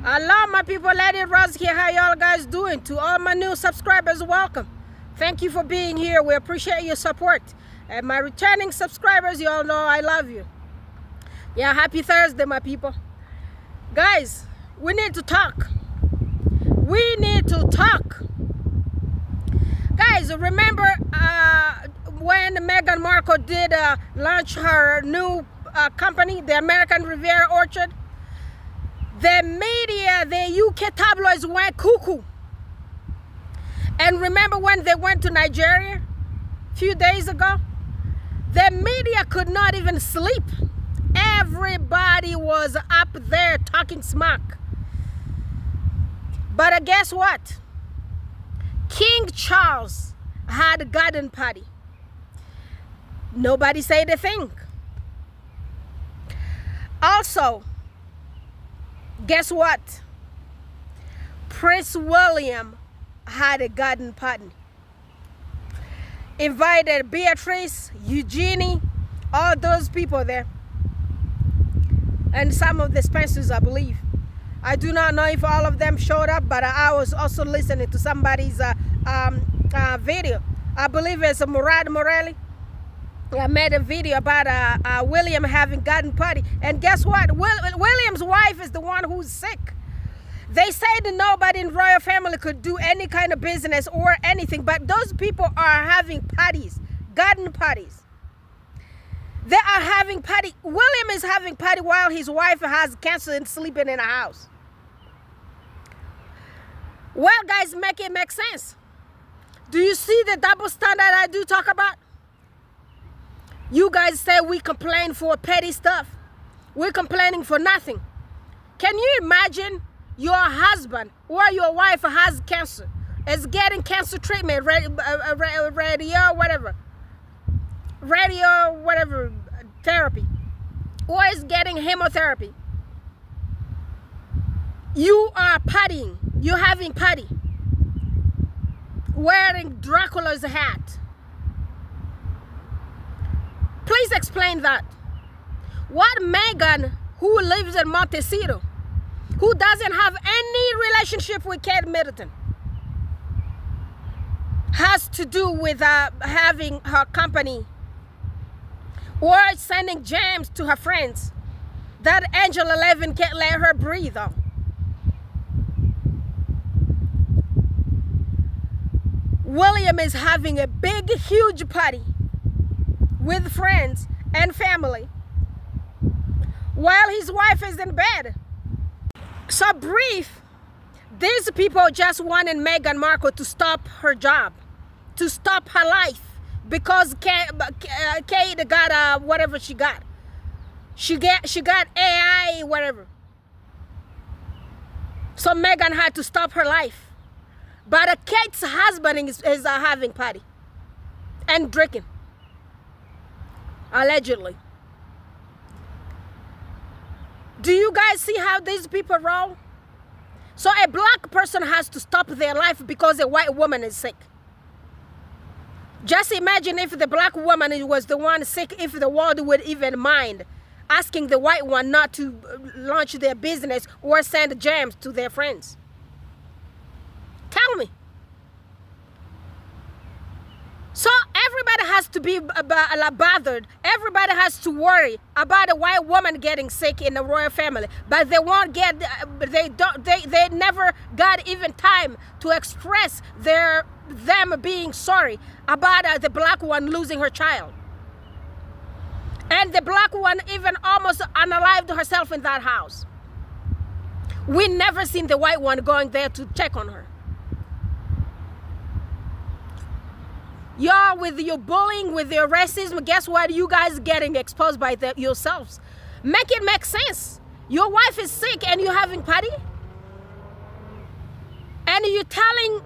Hello, my people. Lady Rose here. How y'all guys doing? To all my new subscribers, welcome. Thank you for being here. We appreciate your support. And my returning subscribers, you all know I love you. Yeah, happy Thursday, my people. Guys, we need to talk. We need to talk. Guys, remember when Meghan Markle did launch her new company, the American Riviera Orchard? The media, the UK tabloids went cuckoo. And remember when they went to Nigeria a few days ago? The media could not even sleep. Everybody was up there talking smack. But guess what? King Charles had a garden party. Nobody said a thing. Also, guess what? Prince William had a garden party. Invited Beatrice, Eugenie, all those people there. And some of the Spencers, I believe. I do not know if all of them showed up, but I was also listening to somebody's video. I believe it's Murad Morelli. I made a video about William having garden party. And guess what? William's wife is the one who's sick. They said that nobody in royal family could do any kind of business or anything, but those people are having parties, garden parties. They are having party. William is having party while his wife has cancer and sleeping in a house. Well, guys, make it make sense. Do you see the double standard I do talk about? You guys say we complain for petty stuff. We're complaining for nothing. Can you imagine your husband or your wife has cancer, is getting cancer treatment, radio whatever therapy, or is getting chemotherapy? You are partying. You're having party. Wearing Dracula's hat. Please explain that. What Meghan, who lives in Montecito, who doesn't have any relationship with Kate Middleton, has to do with having her company or sending gems to her friends that Angel 11 can't let her breathe on? William is having a big, huge party with friends and family while his wife is in bed. So brief, these people just wanted Meghan Markle to stop her job, to stop her life, because Kate got whatever she got. She got AI, whatever. So Meghan had to stop her life. But Kate's husband is having party and drinking. Allegedly. Do you guys see how these people roll? So a black person has to stop their life because a white woman is sick. Just imagine if the black woman was the one sick, if the world would even mind asking the white one not to launch their business or send gems to their friends. Tell me. So everybody has to be bothered. Everybody has to worry about a white woman getting sick in the royal family, but they won't get. They never got even time to express them being sorry about the black one losing her child, and the black one even almost unalived herself in that house. We never seen the white one going there to check on her. Y'all, with your bullying, with your racism, guess what? You guys getting exposed by yourselves. Make it make sense. Your wife is sick and you're having party? And you're telling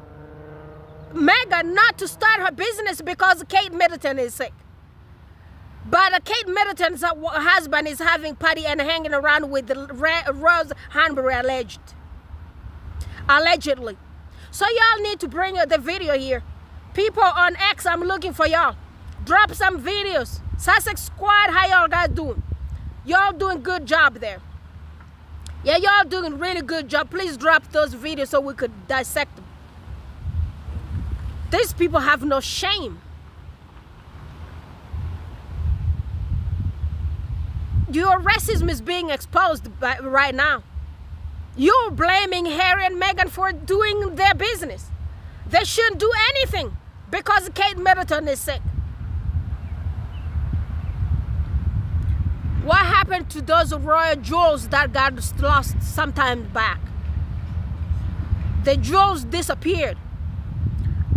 Meghan not to start her business because Kate Middleton is sick. But Kate Middleton's husband is having party and hanging around with Rose Hanbury allegedly. So y'all need to bring the video here. People on X, I'm looking for y'all. Drop some videos. Sussex Squad, how y'all guys doing? Y'all doing good job there. Yeah, y'all doing a really good job. Please drop those videos so we could dissect them. These people have no shame. Your racism is being exposed right now. You're blaming Harry and Meghan for doing their business. They shouldn't do anything because Kate Middleton is sick. What happened to those royal jewels that got lost sometime back? The jewels disappeared.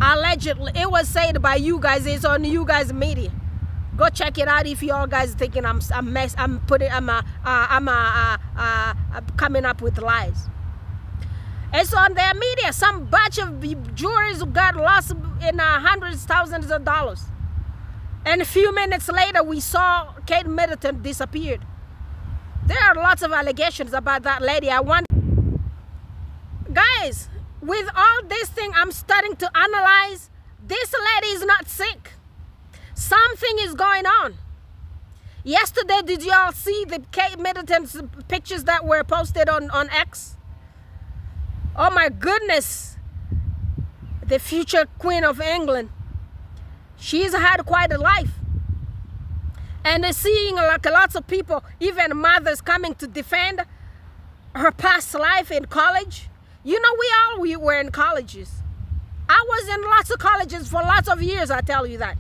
Allegedly, it was said by you guys. It's on you guys' media. Go check it out if y'all guys thinking I'm coming up with lies. It's on their media. Some batch of jewelry got lost in hundreds, thousands of dollars. And a few minutes later, we saw Kate Middleton disappeared. There are lots of allegations about that lady. Guys, with all this thing, I'm starting to analyze. This lady is not sick. Something is going on. Yesterday, did y'all see the Kate Middleton's pictures that were posted on X? Oh my goodness. The future Queen of England. She's had quite a life. And they're seeing like lots of people, even mothers, coming to defend her past life in college. You know, we were in colleges. I was in lots of colleges for lots of years, I tell you that.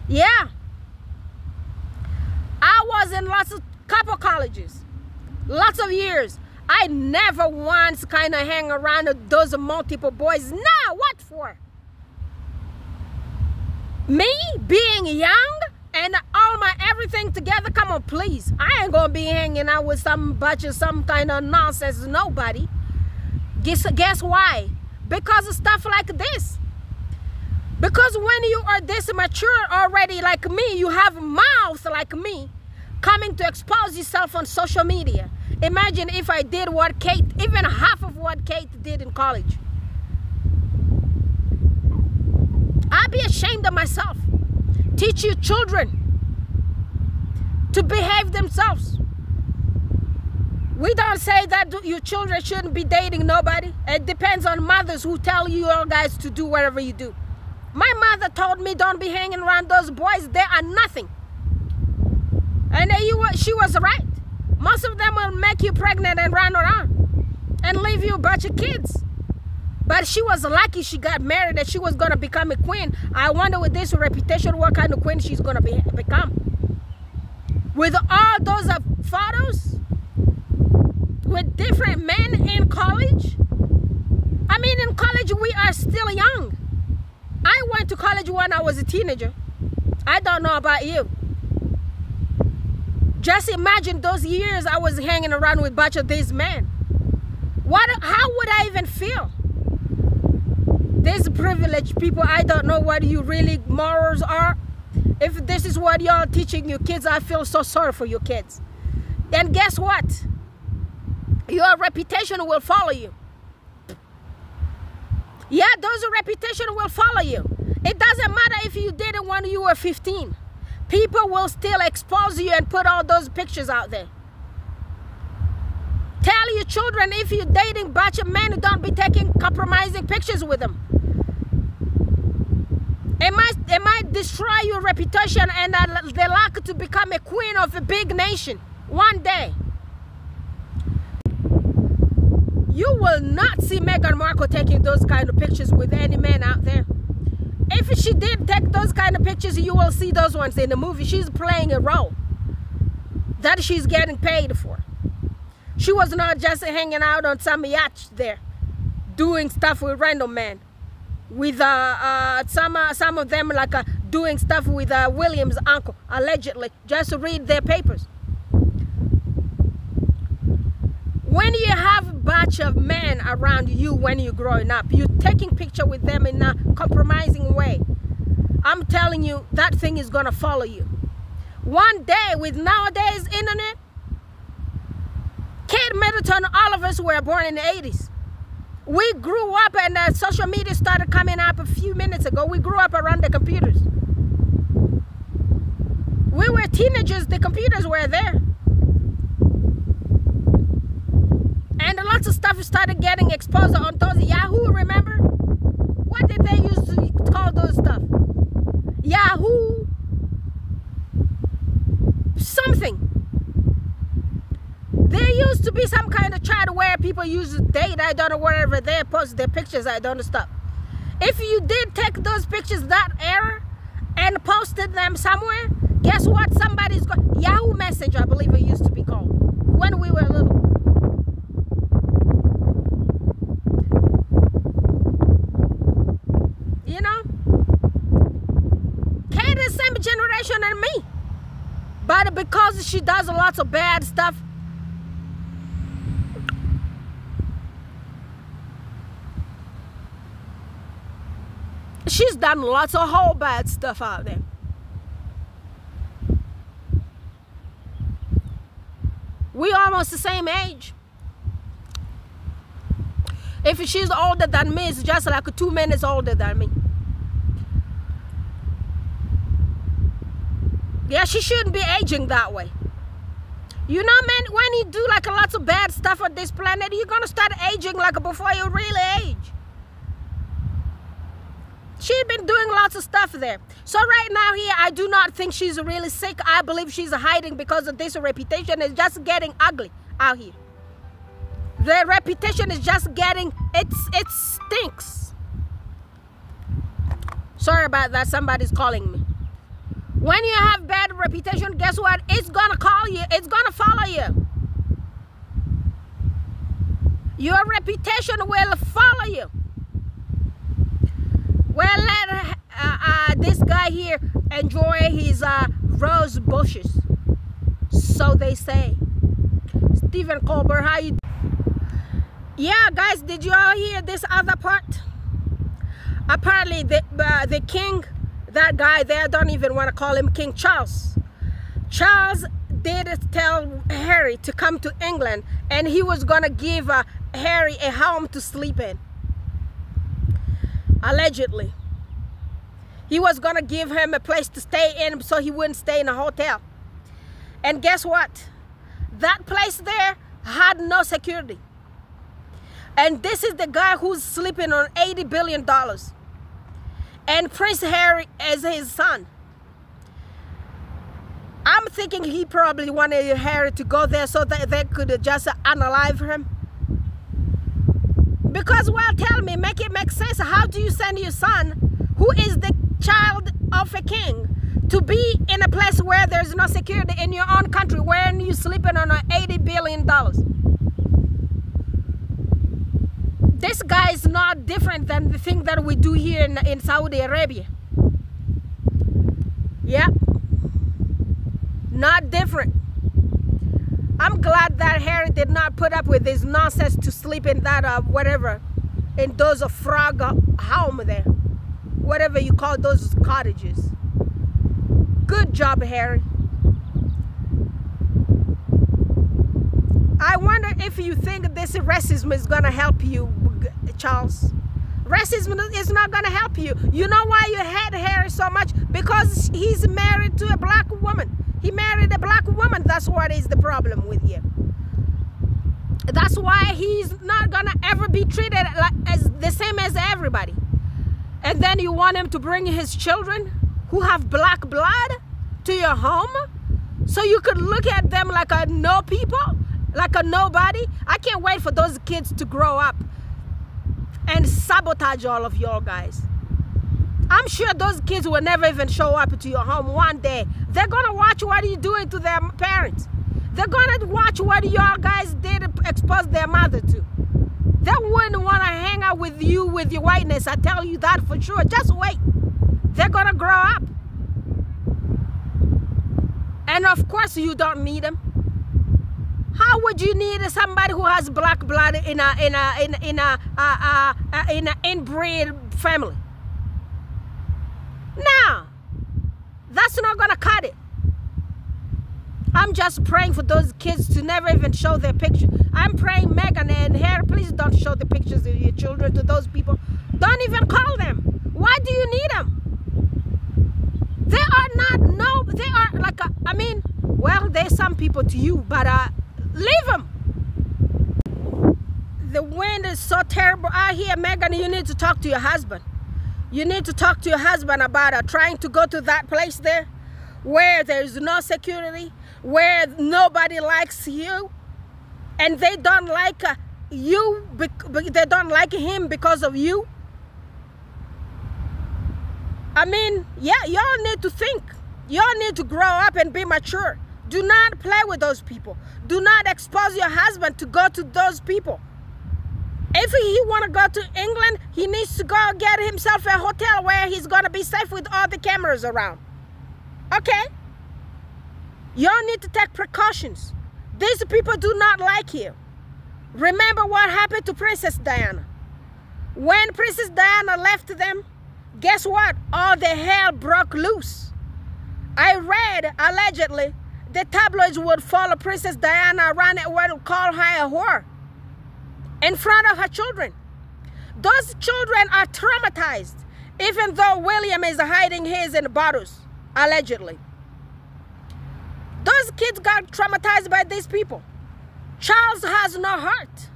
Yeah. I was in couple colleges. Lots of years. I never once kind of hang around those multiple boys. No, what for? Me being young and all my everything together, come on, please. I ain't gonna be hanging out with some bunch of some kind of nonsense, nobody. Guess why? Because of stuff like this. Because when you are this mature already like me, you have a mouth like me, coming to expose yourself on social media. Imagine if I did what Kate, even half of what Kate did in college. I'd be ashamed of myself. Teach your children to behave themselves. We don't say that your children shouldn't be dating nobody. It depends on mothers who tell you all guys to do whatever you do. My mother told me don't be hanging around those boys. They are nothing. And she was right. Most of them will make you pregnant and run around and leave you a bunch of kids. But she was lucky she got married and she was going to become a queen. I wonder with this reputation what kind of queen she's going to become. With all those photos with different men in college. I mean, in college we are still young. I went to college when I was a teenager. I don't know about you. Just imagine those years I was hanging around with a bunch of these men. How would I even feel? These privileged people, I don't know what you really morals are. If this is what y'all teaching your kids, I feel so sorry for your kids. And guess what? Your reputation will follow you. Yeah, those reputation will follow you. It doesn't matter if you did it when you were 15. People will still expose you and put all those pictures out there. Tell your children if you're dating a bunch of men, don't be taking compromising pictures with them. It might destroy your reputation and the luck to become a queen of a big nation one day. You will not see Meghan Markle taking those kind of pictures with any man out there. If she did take those kind of pictures, you will see those ones in the movie. She's playing a role that she's getting paid for. She was not just hanging out on some yacht there, doing stuff with random men. With some of them like doing stuff with William's uncle, allegedly. Just read their papers. When you have a bunch of men around you when you're growing up, you're taking picture with them in a compromising way. I'm telling you, that thing is going to follow you. One day, with nowadays internet, Kate Middleton, all of us were born in the 80s. We grew up and social media started coming up a few minutes ago. We grew up around the computers. We were teenagers, the computers were there. lots of stuff started getting exposed on those Yahoo, remember? What did they used to call those stuff? Yahoo something. There used to be some kind of chat where people use date, I don't know, wherever they post their pictures, I don't know stuff. If you did take those pictures that era and posted them somewhere, guess what? Somebody's got Yahoo Messenger, I believe it used to be called when we were little. You know, Kate is the same generation as me, but because she does lots of bad stuff, she's done lots of whole bad stuff out there. We almost the same age. If she's older than me, it's just like 2 minutes older than me. Yeah, she shouldn't be aging that way. You know, man, when you do like lots of bad stuff on this planet, you're gonna start aging like before you really age. She's been doing lots of stuff there. So right now here, I do not think she's really sick. I believe she's hiding because of this reputation is just getting ugly out here. The reputation is just getting, it stinks. Sorry about that, somebody's calling me. When you have bad reputation, guess what? It's gonna call you, it's gonna follow you. Your reputation will follow you. Well, let this guy here enjoy his rose bushes. So they say. Stephen Colbert, how you? Yeah, guys, did you all hear this other part? Apparently, the king, that guy there, I don't even want to call him King Charles. Charles did tell Harry to come to England, and he was going to give Harry a home to sleep in. Allegedly. He was going to give him a place to stay in so he wouldn't stay in a hotel. And guess what? That place there had no security. And this is the guy who's sleeping on $80 billion. And Prince Harry is his son. I'm thinking he probably wanted Harry to go there so that they could just unalive him. Because, well, tell me, make it make sense. How do you send your son, who is the child of a king, to be in a place where there's no security in your own country, where you're sleeping on $80 billion? This guy is not different than the thing that we do here in Saudi Arabia. Yeah. Not different. I'm glad that Harry did not put up with this nonsense to sleep in that whatever, in those frog home there, whatever you call those cottages. Good job, Harry. I wonder if you think this racism is gonna help you, Charles. Racism is not gonna help you. You know why you hate Harry so much? Because he's married to a black woman. He married a black woman. That's what is the problem with you. That's why he's not gonna ever be treated like as the same as everybody. And then you want him to bring his children who have black blood to your home so you could look at them like a no people, like a nobody. I can't wait for those kids to grow up and sabotage all of y'all guys. I'm sure those kids will never even show up to your home one day. They're gonna watch what you're doing to their parents. They're gonna watch what y'all guys did expose their mother to. They wouldn't wanna hang out with you with your whiteness, I tell you that for sure. Just wait. They're gonna grow up. And of course you don't need them. How would you need somebody who has black blood in an inbred family? No, that's not gonna cut it. I'm just praying for those kids to never even show their picture. I'm praying Meghan and Harry, please don't show the pictures of your children to those people. Don't even call them. Why do you need them? They are not, no, they are like, I mean, well, there's some people to you, but leave them. the wind is so terrible out here, Megan, you need to talk to your husband. You need to talk to your husband about trying to go to that place there where there's no security, where nobody likes you, and they don't like you, they don't like him because of you. I mean, yeah, y'all need to think. Y'all need to grow up and be mature. Do not play with those people. Do not expose your husband to go to those people. If he want to go to England, he needs to go get himself a hotel where he's going to be safe with all the cameras around. Okay? Y'all need to take precautions. These people do not like you. Remember what happened to Princess Diana. When Princess Diana left them, guess what? All the hell broke loose. I read, allegedly, the tabloids would follow Princess Diana around and would call her a whore in front of her children. Those children are traumatized, even though William is hiding his in bottles, allegedly. Those kids got traumatized by these people. Charles has no heart.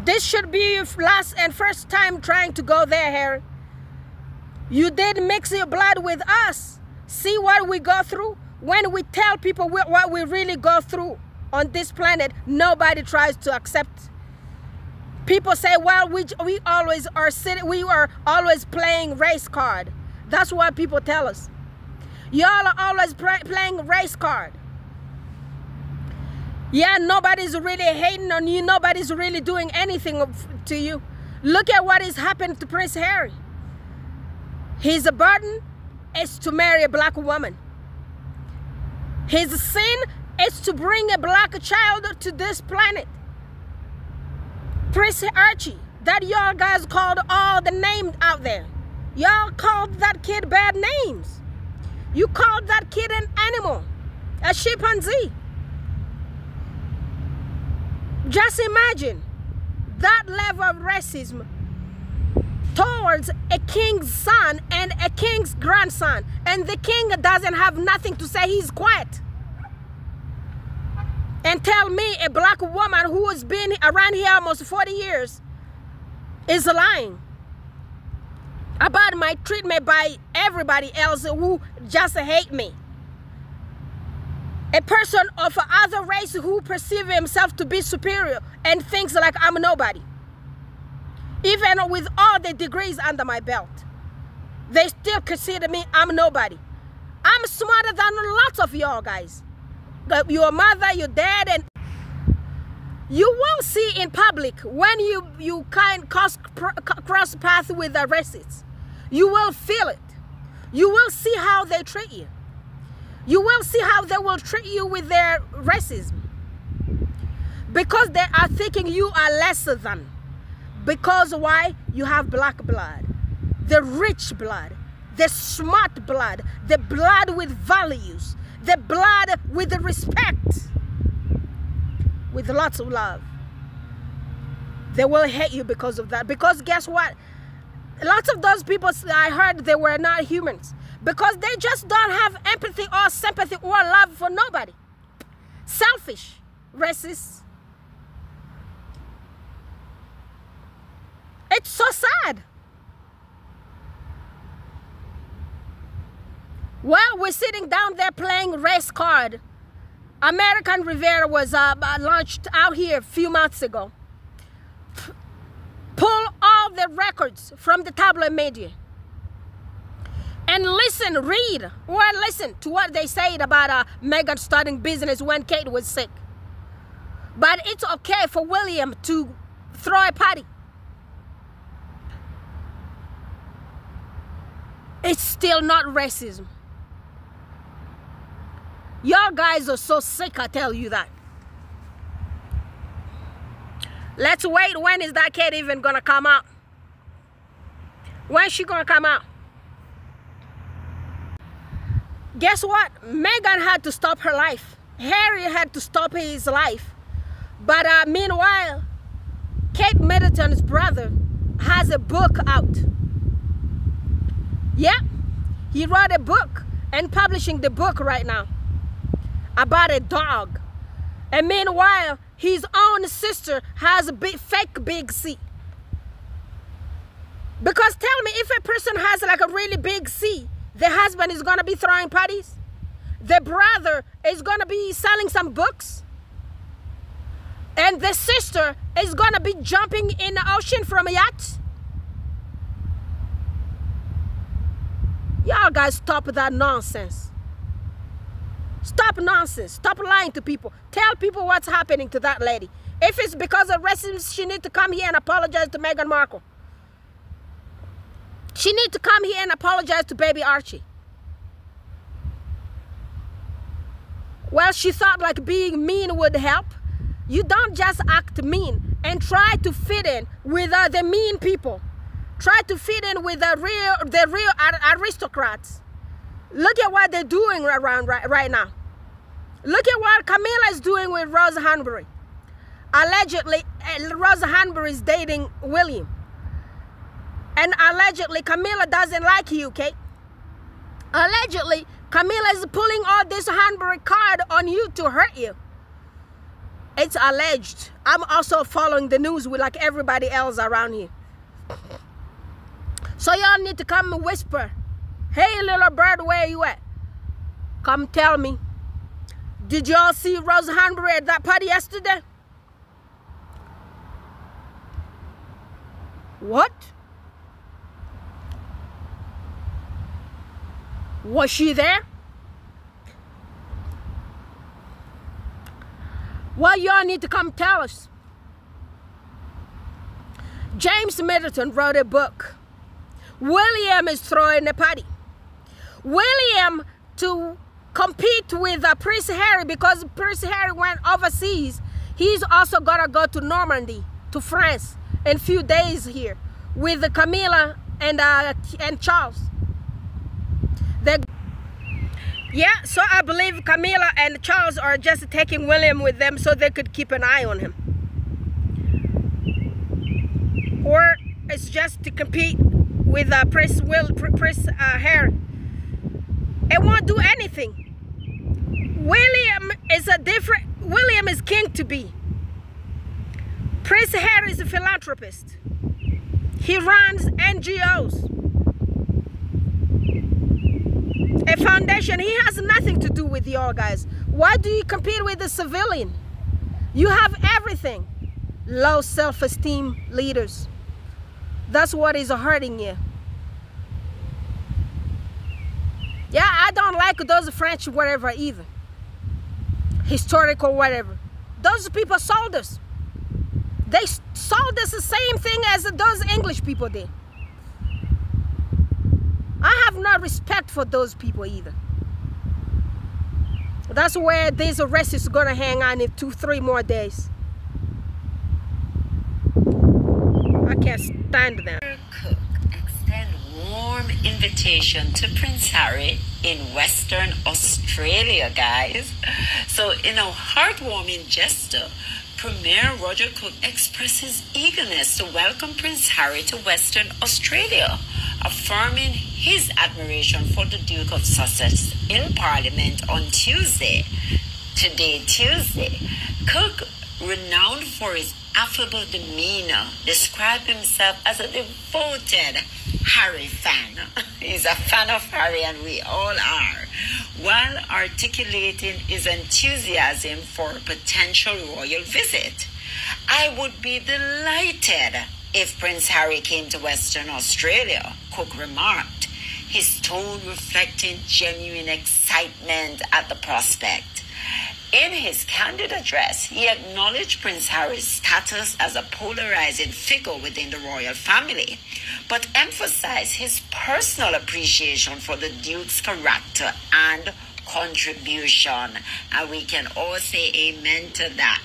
This should be your last and first time trying to go there, Harry. You did mix your blood with us. See what we go through? When we tell people what we really go through on this planet, nobody tries to accept. People say, well, we always are sitting, we are always playing race card. That's what people tell us. Y'all are always playing race card. Yeah, nobody's really hating on you. Nobody's really doing anything to you. Look at what is happening to Prince Harry. His burden is to marry a black woman. His sin is to bring a black child to this planet. Prince Archie, that y'all guys called all the names out there. Y'all called that kid bad names. You called that kid an animal, a chimpanzee. Just imagine that level of racism towards a king's son and a king's grandson, and the king doesn't have nothing to say. He's quiet. And tell me a black woman who has been around here almost 40 years is lying about my treatment by everybody else who just hate me. A person of other race who perceives himself to be superior and thinks like I'm nobody. Even with all the degrees under my belt, they still consider me I'm nobody. I'm smarter than lots of y'all guys. Your mother, your dad, and you will see in public when you cross paths with the racists. You will feel it. You will see how they treat you. You will see how they will treat you with their racism. Because they are thinking you are lesser than. Because why? You have black blood. The rich blood. The smart blood. The blood with values. The blood with the respect. With lots of love. They will hate you because of that. Because guess what? Lots of those people, I heard they were not humans. Because they just don't have empathy or sympathy or love for nobody. Selfish, racist. It's so sad. While we're sitting down there playing race card, American Rivera was launched out here a few months ago. Pull all the records from the tabloid media. And listen, read, or listen to what they said about Meghan starting business when Kate was sick. But it's okay for William to throw a party. It's still not racism. Y'all guys are so sick, I tell you that. Let's wait. When is that kid even gonna come out? When's she gonna come out? Guess what? Meghan had to stop her life. Harry had to stop his life. But meanwhile, Kate Middleton's brother has a book out. Yeah, he wrote a book and publishing the book right now about a dog And meanwhile, his own sister has a fake big C. Because tell me, if a person has like a really big C, the husband is going to be throwing parties? The brother is going to be selling some books? And the sister is going to be jumping in the ocean from a yacht? Y'all guys stop that nonsense. Stop nonsense. Stop lying to people. Tell people what's happening to that lady. If it's because of racism, she needs to come here and apologize to Meghan Markle. She needs to come here and apologize to baby Archie. Well, she thought like being mean would help. You don't just act mean and try to fit in with the mean people. Try to fit in with the real aristocrats. Look at what they're doing around right now. Look at what Camilla is doing with Rosa Hanbury. Allegedly, Rosa Hanbury is dating William. And allegedly, Camilla doesn't like you, okay? Allegedly, Camilla is pulling all this Hanbury card on you to hurt you. It's alleged. I'm also following the news with like everybody else around here. So y'all need to come and whisper, hey, little bird, where you at? Come tell me. Did y'all see Rosa Hanbury at that party yesterday? What? Was she there? Well, y'all need to come tell us. James Middleton wrote a book. William is throwing a party. William to compete with Prince Harry, because Prince Harry went overseas. He's also gonna go to Normandy, to France, in a few days here with Camilla and Charles. Yeah, so I believe Camilla and Charles are just taking William with them so they could keep an eye on him. Or it's just to compete with Prince Harry. It won't do anything. William is king to be. Prince Harry is a philanthropist. He runs NGOs. A foundation. He has nothing to do with y'all guys. Why do you compete with the civilian? You have everything. Low self-esteem leaders. That's what is hurting you. Yeah, I don't like those French whatever either. Historical whatever. Those people sold us. They sold us the same thing as those English people did. I have no respect for those people either. That's where these arrests is gonna hang on in 2-3 more days. I can't stand them. Cook extend warm invitation to Prince Harry in Western Australia, guys. So in a heartwarming gesture, Premier Roger Cook expresses eagerness to welcome Prince Harry to Western Australia, affirming his admiration for the Duke of Sussex in Parliament on Tuesday. Today, Tuesday, Cook, renowned for his affable demeanor, described himself as a devoted Harry fan. He's a fan of Harry, and we all are, while articulating his enthusiasm for a potential royal visit. I would be delighted if Prince Harry came to Western Australia, Cook remarked, his tone reflecting genuine excitement at the prospect. In his candid address, he acknowledged Prince Harry's status as a polarizing figure within the royal family, but emphasized his personal appreciation for the Duke's character and contribution. And we can all say amen to that.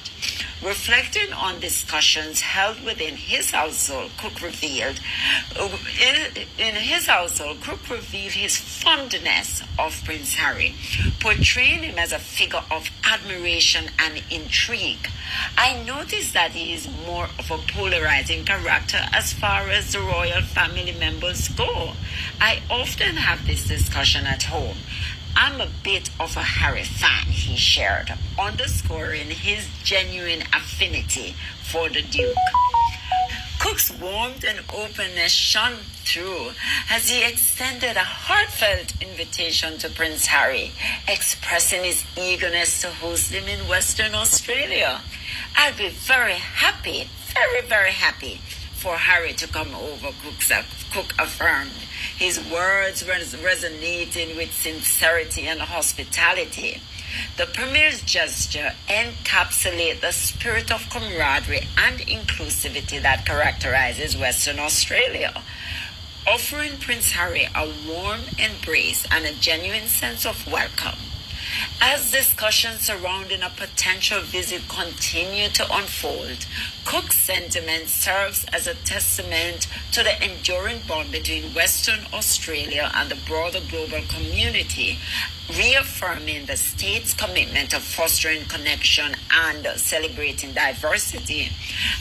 Reflecting on discussions held within his household, Cook revealed his fondness of Prince Harry, portraying him as a figure of admiration and intrigue. I noticed that he is more of a polarizing character as far as the royal family members go. I often have this discussion at home. I'm a bit of a Harry fan, he shared, underscoring his genuine affinity for the Duke. Cook's warmth and openness shone through as he extended a heartfelt invitation to Prince Harry, expressing his eagerness to host him in Western Australia. I'd be very happy, very happy for Harry to come over, Cook affirmed, his words resonating with sincerity and hospitality. The Premier's gesture encapsulates the spirit of camaraderie and inclusivity that characterizes Western Australia, offering Prince Harry a warm embrace and a genuine sense of welcome. As discussions surrounding a potential visit continue to unfold, Cook's sentiment serves as a testament to the enduring bond between Western Australia and the broader global community, reaffirming the state's commitment to fostering connection and celebrating diversity.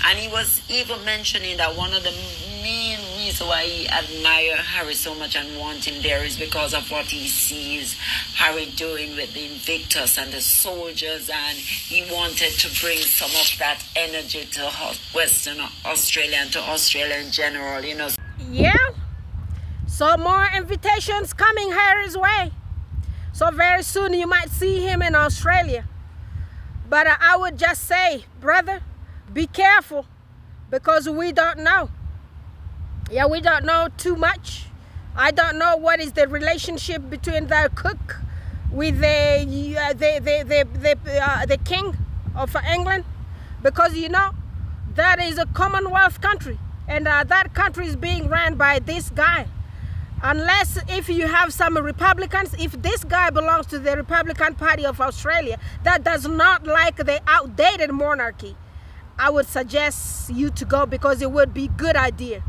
And he was even mentioning that one of the main reasons why he admires Harry so much and wants him there is because of what he sees Harry doing with the Invictus and the soldiers, and he wanted to bring some of that energy to Western Australia and to Australia in general, you know. Yeah, so more invitations coming Harry's way. So very soon you might see him in Australia. But I would just say, brother, be careful, because we don't know. Yeah, we don't know too much. I don't know what is the relationship between the Cook with the king of England, because you know that is a Commonwealth country, and that country is being ran by this guy. Unless if you have some Republicans, if this guy belongs to the Republican Party of Australia that does not like the outdated monarchy, I would suggest you to go, because it would be a good idea.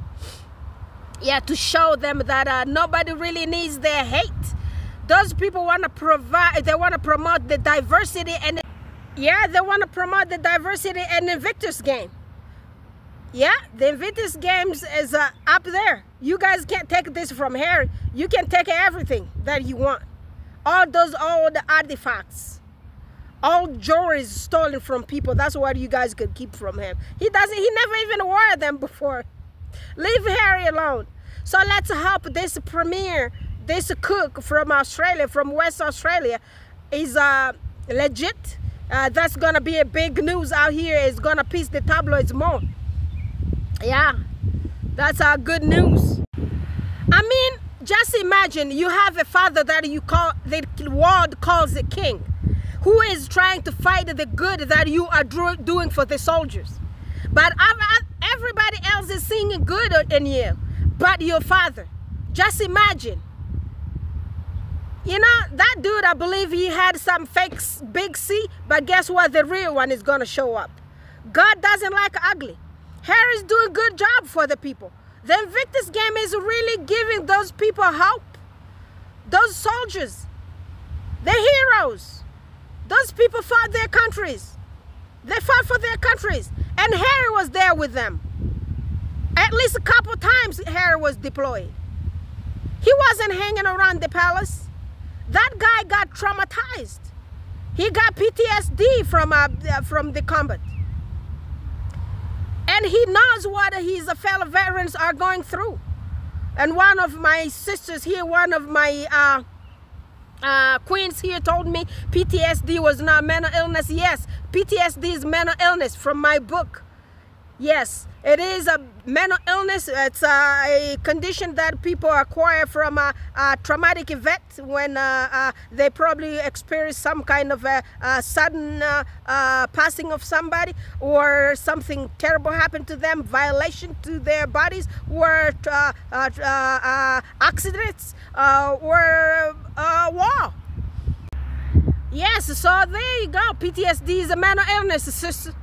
Yeah, to show them that nobody really needs their hate. Those people want to provide, they want to promote the diversity, and yeah, they want to promote the diversity and Invictus game. Yeah, the Invictus games is up there. You guys can't take this from Harry. You can take everything that you want. All those old artifacts, all jewelry stolen from people. That's what you guys could keep from him. He never even wore them before. Leave Harry alone. So let's hope this Premier, this Cook from Australia, from West Australia, is legit. That's gonna be a big news out here. It's gonna piece the tabloids more. Yeah, that's good news. I mean, just imagine you have a father that you call, the world calls a king, who is trying to fight the good that you are doing for the soldiers. But everybody else is seeing good in you, but your father. Just imagine. You know, that dude, I believe he had some fake big C, but guess what? The real one is going to show up. God doesn't like ugly. Harry's doing a good job for the people. The Invictus game is really giving those people hope. Those soldiers, the heroes. Those people fought their countries. They fought for their countries. And Harry was there with them. At least a couple times Harry was deployed. He wasn't hanging around the palace. That guy got traumatized. He got PTSD from the combat. And he knows what his fellow veterans are going through. And one of my sisters here, one of my queens here told me PTSD was not mental illness. Yes, PTSD is mental illness from my book. Yes, it is a mental illness. It's a condition that people acquire from a traumatic event when they probably experience some kind of a sudden passing of somebody, or something terrible happened to them, violation to their bodies, or accidents, or war. Yes, so there you go. PTSD is a mental illness, sister.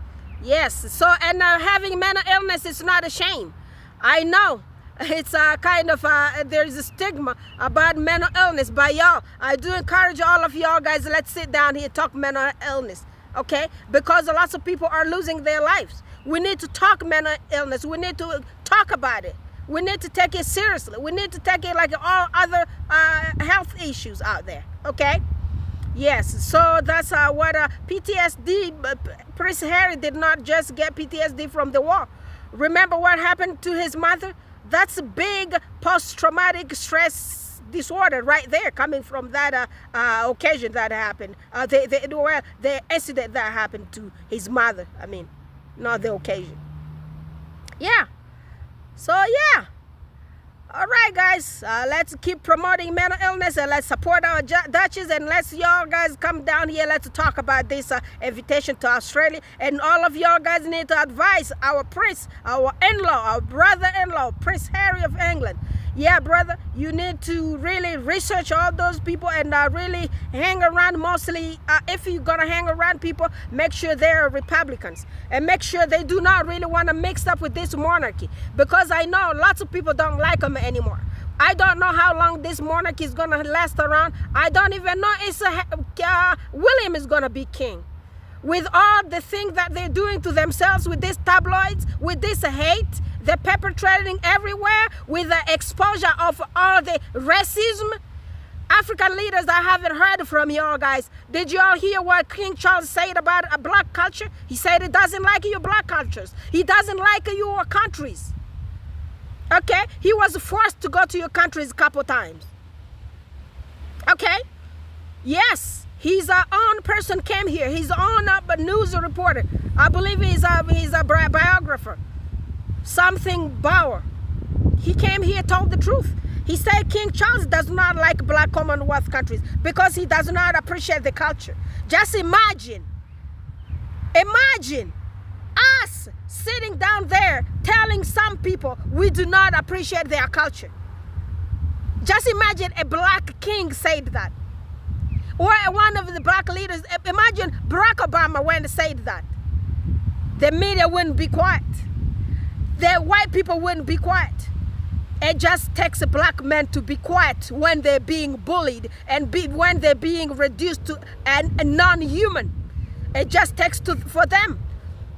Yes, so, and having mental illness is not a shame. I know it's kind of, there's a stigma about mental illness, but y'all, I do encourage all of y'all guys, let's sit down here and talk mental illness, okay? Because lots of people are losing their lives. We need to talk mental illness. We need to talk about it. We need to take it seriously. We need to take it like all other health issues out there. Okay. Yes, so that's what PTSD. Prince Harry did not just get PTSD from the war. Remember what happened to his mother? That's a big post-traumatic stress disorder right there, coming from that occasion that happened. The incident that happened to his mother. I mean, not the occasion. Yeah. So yeah. All right, guys, let's keep promoting mental illness, and let's support our Dutchies, and let's y'all guys come down here. Let's talk about this invitation to Australia, and all of y'all guys need to advise our prince, our in-law, our brother-in-law, Prince Harry of England. Yeah, brother, you need to really research all those people and really hang around. Mostly, if you're gonna hang around people, make sure they're Republicans, and make sure they do not really want to mix up with this monarchy, because I know lots of people don't like them anymore. I don't know how long this monarchy is gonna last around. I don't even know if William is gonna be king. With all the things that they're doing to themselves, with these tabloids, with this hate they're perpetrating everywhere, with the exposure of all the racism. African leaders, I haven't heard from y'all guys. Did y'all hear what King Charles said about a black culture? He said he doesn't like your black cultures. He doesn't like your countries. Okay? He was forced to go to your countries a couple times. Okay? Yes. He's our own person came here. He's own news reporter. I believe he's a biographer. Something Bauer. He came here, told the truth. He said King Charles does not like black Commonwealth countries because he does not appreciate the culture. Just imagine us sitting down there telling some people we do not appreciate their culture. Just imagine a black king said that. Or one of the black leaders. Imagine Barack Obama when he said that. The media wouldn't be quiet. The white people wouldn't be quiet. It just takes a black man to be quiet when they're being bullied and when they're being reduced to a non-human. It just takes for them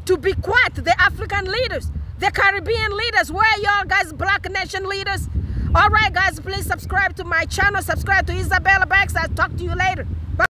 to be quiet. The African leaders, the Caribbean leaders, where y'all guys, black nation leaders? All right, guys, please subscribe to my channel. Subscribe to Isabella Banks. I'll talk to you later.